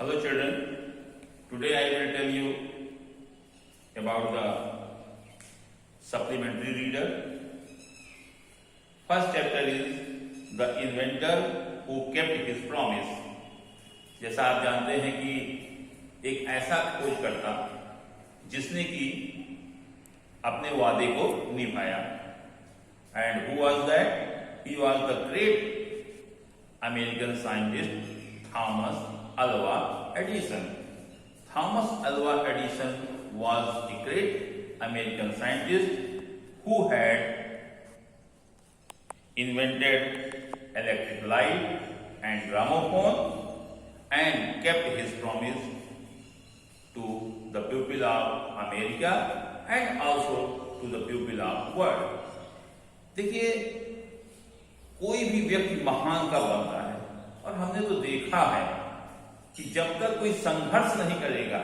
Hello children, today I will tell you about the supplementary reader. First chapter is the inventor who kept his promise. जैसा आप जानते हैं कि एक ऐसा खोजकर्ता जिसने कि अपने वादे को निभाया. And who was that? He was the great American scientist Thomas Alva Edison. Thomas Alva Edison was a great American scientist who had invented electric light and gramophone and kept his promise to the people of America and also to the people of world. देखिए, कोई भी व्यक्ति महान कब बनता है, और हमने तो देखा है कि जब तक कोई संघर्ष नहीं करेगा,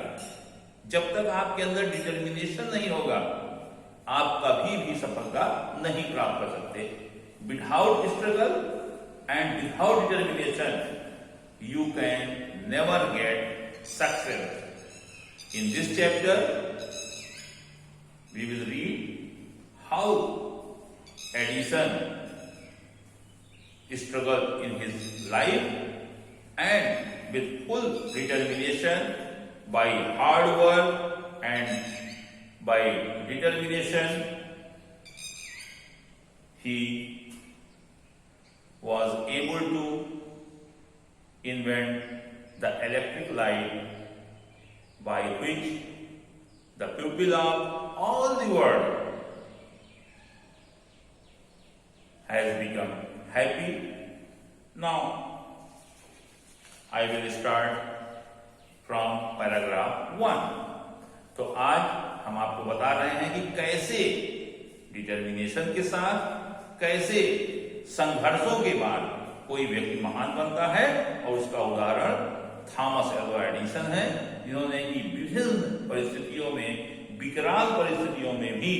जब तक आपके अंदर डिटर्मिनेशन नहीं होगा, आप कभी भी सफलता नहीं प्राप्त कर सकते. Without struggle and without determination you can never get success. In this chapter we will read how Edison struggled in his life and with full determination, by hard work and by determination, he was able to invent the electric light by which the people of all the world has become happy. Now I will start from paragraph 1. तो आज हम आपको बता रहे हैं कि कैसे determination के साथ, कैसे संघर्षों के बाद कोई व्यक्ति महान बनता है, और उसका उदाहरण थॉमस एल्वा एडिसन है, जिन्होंने कि विभिन्न परिस्थितियों में, विकराल परिस्थितियों में भी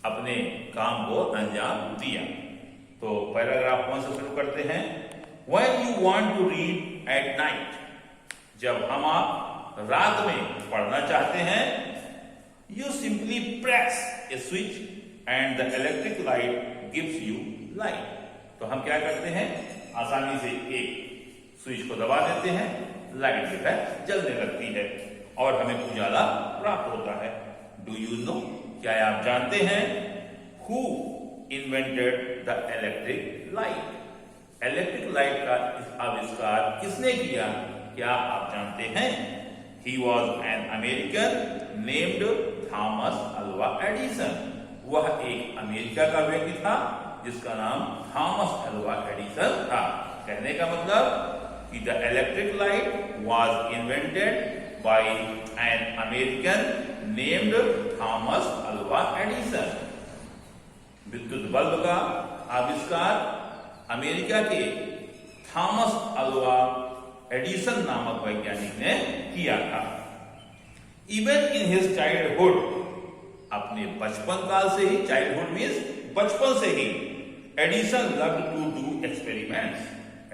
अपने काम को अंजाम दिया. तो पैराग्राफ 1 से शुरू करते हैं. When you want to read at night, जब हम आप रात में पढ़ना चाहते हैं, you simply press a switch and the electric light gives you light. तो हम क्या करते हैं, आसानी से एक स्विच को दबा देते हैं, लाइट जो है जलने लगती है और हमें उजाला प्राप्त होता है. Do you know, क्या आप जानते हैं, who invented the electric light? Electric light का आविष्कार किसने किया, क्या आप जानते हैं? He was an American named Thomas Alva Edison. वह एक अमेरिका का व्यक्ति था जिसका नाम थॉमस एल्वा एडिसन था. कहने का मतलब कि the electric light was invented by an American named Thomas Alva Edison. विद्युत बल्ब का आविष्कार अमेरिका के थॉमस अल्वा एडिसन नामक वैज्ञानिक ने किया था. इवन इन हिज चाइल्डहुड, अपने बचपन काल से ही, चाइल्डहुड मीन्स बचपन से ही, Edison loved to do experiments.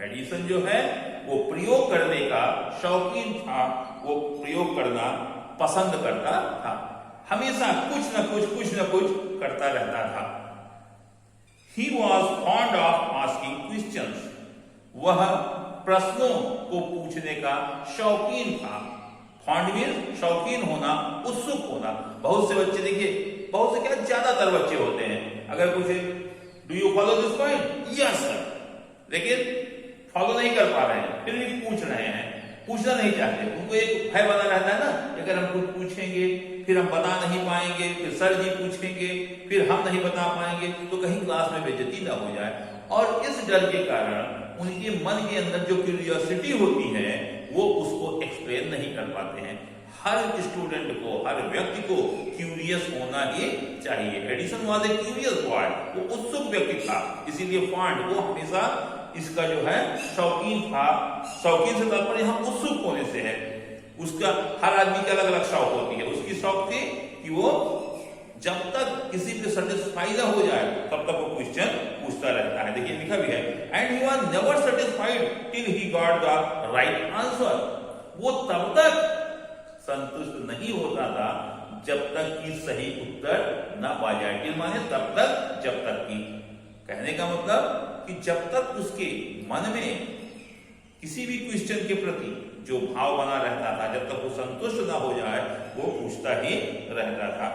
Edison जो है वो प्रयोग करने का शौकीन था, वो प्रयोग करना पसंद करता था, हमेशा कुछ न कुछ करता रहता था. He was fond of asking questions. वह प्रश्नों को पूछने का शौकीन था. फॉन्ड मीन्स शौकीन होना, उत्सुक होना. बहुत से बच्चे, देखिए, बहुत से क्या, ज्यादातर बच्चे होते हैं, अगर पूछे do you follow this point, yes sir, लेकिन फॉलो नहीं कर पा रहे हैं, फिर भी पूछ रहे हैं, पूछना नहीं चाहते. उनको एक भय बना रहता है ना, अगर हम कुछ पूछेंगे फिर हम बता नहीं पाएंगे, फिर सर जी पूछेंगे, फिर हम नहीं बता पाएंगे, तो कहीं क्लास में बेइज्जती ना हो जाए. और इस डर के कारण उनके मन के अंदर जो क्यूरियोसिटी होती है, वो उसको एक्सप्लेन नहीं कर पाते हैं. हर स्टूडेंट को, हर व्यक्ति को क्यूरियस होना ही चाहिए. Edison was a curious boy, वो उत्सुक व्यक्ति था, इसीलिए फॉन्ड, वो हमेशा इसका जो है शौकीन था. शौकीन से तात्पर्य हम उत्सुक होने से है. उसका, हर आदमी की अलग अलग शौक होती है. उसकी शौक थी कि वो जब तक किसी पे सेटिस्फाई ना हो जाए तब तक वो क्वेश्चन पूछता रहता है. देखिए लिखा भी है, and he was never satisfied till he got the right answer. वो तब तक संतुष्ट नहीं होता था जब तक कि सही उत्तर ना पा जाए। टिल माने तब तक जब तक कि, कहने का मतलब कि जब तक उसके मन में किसी भी क्वेश्चन के प्रति जो भाव बना रहता था, जब तक वो संतुष्ट ना हो जाए वो पूछता ही रहता था।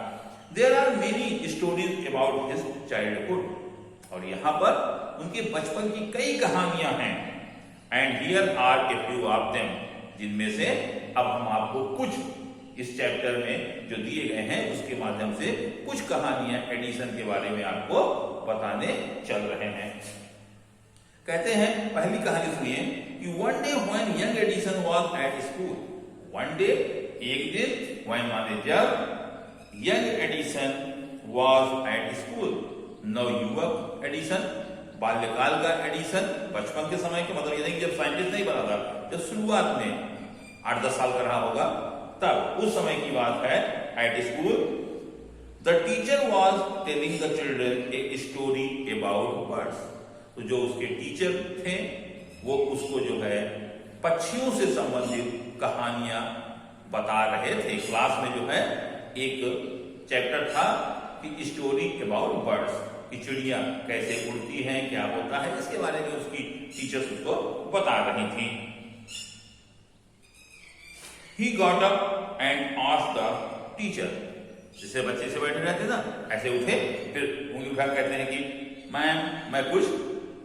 There are many stories about his childhood, और यहां पर उनके बचपन की कई कहानियां हैं। And here are a few of them, जिनमें से अब हम आपको कुछ इस चैप्टर में जो दिए गए हैं उसके माध्यम से कुछ कहानियां एडिशन के बारे में आपको बताने चल रहे हैं। कहते हैं, पहली कहानी सुनिए कि one day when young Edison was at school. One day, एक दिन, व्हेन माने जब, young Edison was at school, नवयुवक एडिसन, बाल्यकाल का एडिसन, बचपन के समय के मतलब ये नहीं कि जब साइंटिस्ट नहीं बना था, जब शुरुआत में 8-10 साल का रहा होगा तब, उस समय की बात है, at school. The teacher was telling the children a story about birds. तो जो उसके टीचर थे वो उसको जो है पक्षियों से संबंधित कहानियां बता रहे थे। क्लास में जो है एक चैप्टर था कि स्टोरी अबाउट बर्ड्स, कि चिड़िया कैसे उड़ती हैं, क्या होता है, इसके बारे में उसकी टीचर्स उसको बता रही थी। He got up and asked the teacher, जैसे बच्चे से बैठे रहते ना ऐसे उठे, फिर उंगली उठा कहते हैं कि मैम मैं कुछ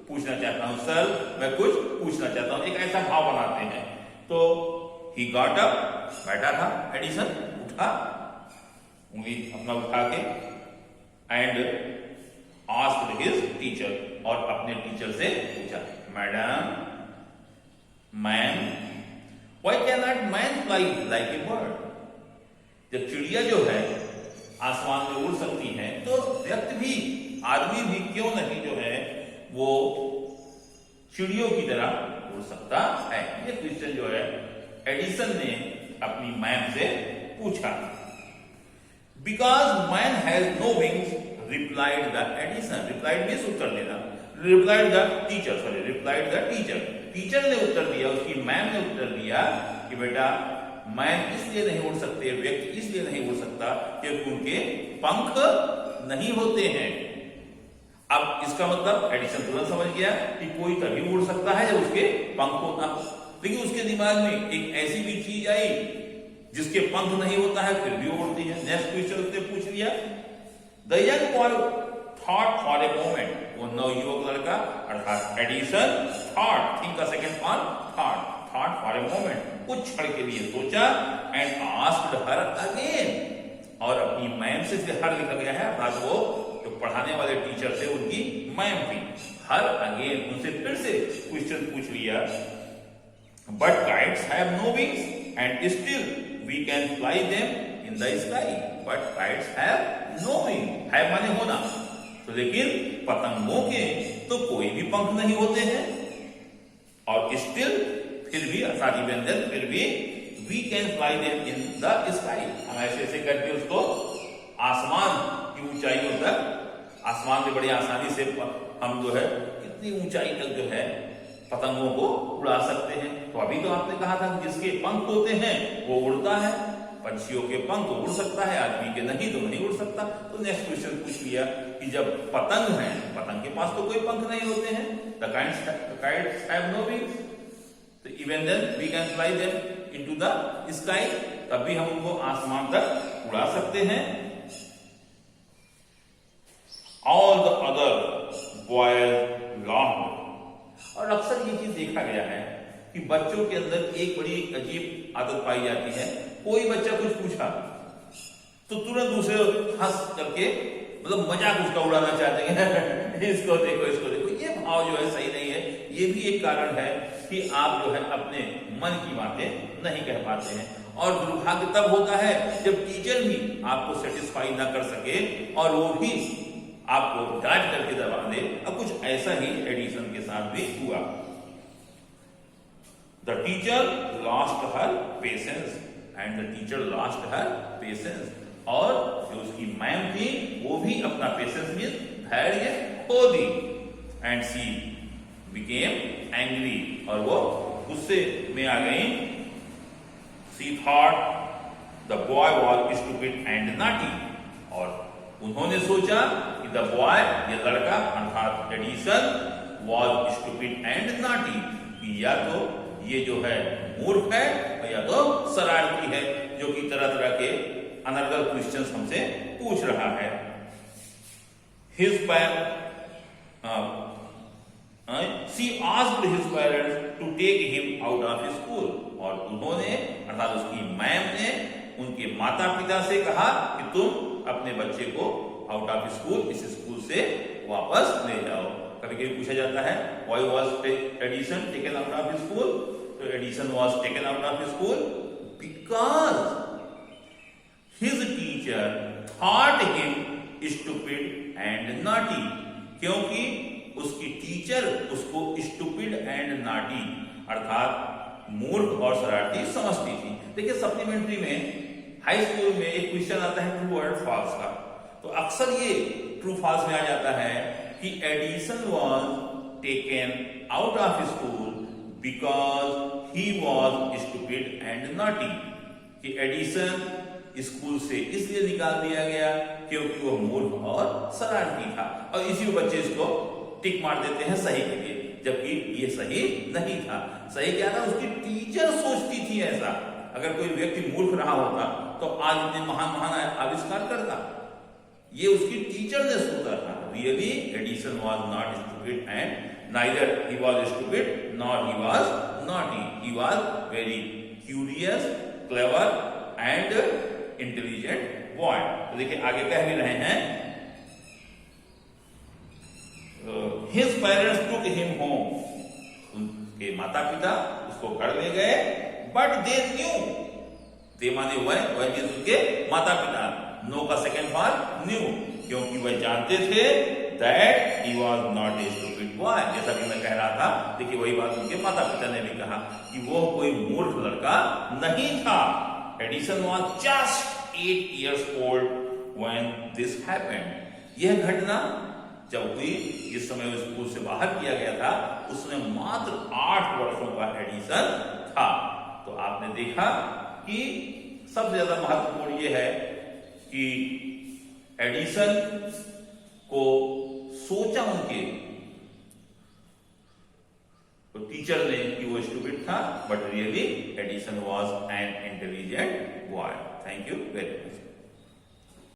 पूछना चाहता हूं, सर मैं कुछ पूछना चाहता हूं, एक ऐसा भाव बनाते हैं। तो he got up, बैठा था एडिसन, उठा, उंगली अपना उठा के, एंड asked his teacher, और अपने टीचर से पूछा, madam, ma'am, why cannot man fly like a bird? जब चिड़िया जो है आसमान में उड़ सकती है तो व्यक्ति भी, आदमी भी क्यों नहीं जो है वो चिड़ियों की तरह उड़ सकता है। ये क्वेश्चन जो है एडिसन ने अपनी मैम से पूछा। Because man has no wings, replied the Edison. Replied means उत्तर देना, replied the teacher, sorry replied the teacher. Teacher ने उत्तर दिया, उसकी मैम ने उत्तर दिया कि बेटा मैन इसलिए नहीं उड़ सकते, व्यक्ति इसलिए नहीं उड़ सकता क्योंकि उनके पंख नहीं होते हैं। अब इसका मतलब एडिसन तुरंत समझ गया कि कोई तभी उड़ सकता है जब उसके पंख होता, लेकिन उसके दिमाग में एक ऐसी भी चीज आई जिसके पंख नहीं होता है फिर भी उड़ती है। नेक्स्ट क्वेश्चन उसने पूछ लिया, the young boy thought for a moment, वो नवयुवक लड़का अर्थात एडिसन थॉट, थिंक का second form thought, thought for a moment, कुछ क्षण के लिए सोचा, एंड आस्क्ड हर अगेन, और अपनी मैम से हर लिखा गया है अर्थात वो जो पढ़ाने वाले टीचर थे उनकी मैम थी, हर अगेन, उनसे फिर से क्वेश्चन पूछ लिया, but kites have no wings and still we can fly them in the sky, but kites have no wing, है माने होना, तो लेकिन पतंगों के तो कोई भी पंख नहीं होते हैं, और स्टिल फिर भी, अर्थात व्यंजन फिर भी, we can fly them in the sky, हम ऐसे ऐसे करके उसको आसमान की ऊंचाइयों तक, आसमान में बड़ी आसानी से हम जो है कितनी ऊंचाई तक जो है पतंगों को उड़ा सकते हैं। तो अभी तो आपने कहा था जिसके पंख होते हैं वो उड़ता है, पंछियों के पंख उड़ सकता है, आदमी के नहीं तो नहीं उड़ सकता। तो नेक्स्ट क्वेश्चन पूछ लिया कि जब पतंग है, पतंग के पास तो कोई पंख नहीं होते हैं, the kites have no wings, तो even then we can fly them into the sky, तब भी हम उनको आसमान तक उड़ा सकते हैं। All the other boys laughed, और अक्सर ये चीज देखा गया है कि बच्चों के अंदर एक बड़ी अजीब आदत पाई जाती है, कोई बच्चा कुछ पूछा तो तुरंत दूसरे हंस करके मतलब मजाक उसका उड़ाना चाहते हैं इसको देखो, इसको देखो। ये भाव जो है सही नहीं है, ये भी एक कारण है कि आप जो है अपने मन की बातें नहीं कह पाते हैं। और दुर्भाग्य तब होता है जब टीचर भी आपको सेटिस्फाई ना कर सके और वो भी आपको डांट करके दबा दे। अब कुछ ऐसा ही एडिसन के साथ भी हुआ। The teacher lost her patience, and the teacher lost her patience, और जो उसकी मैम थी वो भी अपना पेशेंस में धैर्य खो दी। एंड सी बिकेम एंग्री, और वो गुस्से में आ गई। She thought the boy was stupid and naughty, और उन्होंने सोचा कि द बॉय, ये लड़का अर्थात Edison, was stupid and naughty, कि या तो ये जो है मूर्ख है और या तो शरारती है, जो कि तरह तरह के अनर्गल क्वेश्चंस हमसे पूछ रहा है। His she asked his parents to take him out of school, और उन्होंने अर्थात उसकी मैम ने उनके माता पिता से कहा कि तुम अपने बच्चे को आउट ऑफ स्कूल, इस स्कूल से वापस ले जाओ। कभी कभी पूछा जाता है why was Edison taken out of school, तो Edison was taken out of school because his teacher thought him stupid and naughty, क्योंकि उसकी टीचर उसको स्टूपिड एंड नॉटी अर्थात मूर्ख और शरारती समझती थी। देखिए सप्लीमेंट्री में हाई स्कूल में एक क्वेश्चन आता है ट्रू और फॉल्स का, तो अक्सर ये ट्रू फॉल्स में आ जाता है कि Edison was taken out of school because he was stupid and naughty, कि एडिसन स्कूल से इसलिए निकाल दिया गया क्योंकि वो मूर्ख और शरारती था, और इसी बच्चे इसको टिक मार देते हैं सही के लिए, जबकि ये सही नहीं था। सही क्या था, उसकी टीचर सोचती थी ऐसा। अगर कोई व्यक्ति मूर्ख रहा होता तो आज इतने महान महान आविष्कार करता, ये उसकी टीचर ने सोचा था। Really Edison was not stupid and neither he was stupid not he was naughty, he was very curious, clever and intelligent boy. तो देखिए आगे कह भी रहे हैं his parents took him home, उनके माता पिता उसको घर ले गए, बट दे न्यू, दे माने वह मींस उनके माता पिता, नो का सेकंड फॉर न्यू, क्योंकि वह जानते थे that he was not a stupid boy. जैसा कि मैं कह रहा था, देखिए वही बात उनके माता पिता ने भी कहा कि वो कोई मूर्ख लड़का नहीं था। Edison was just 8 years old when this happened। यह घटना जब हुई, जिस समय वो स्कूल से बाहर किया गया था, उसमें मात्र 8 वर्षों का एडिसन था। तो आपने देखा कि सबसे ज्यादा महत्वपूर्ण यह है कि एडिसन को सोचा उनके तो टीचर ने कि वो स्टूपिड था, but really Edison was an intelligent boy. Thank you very much.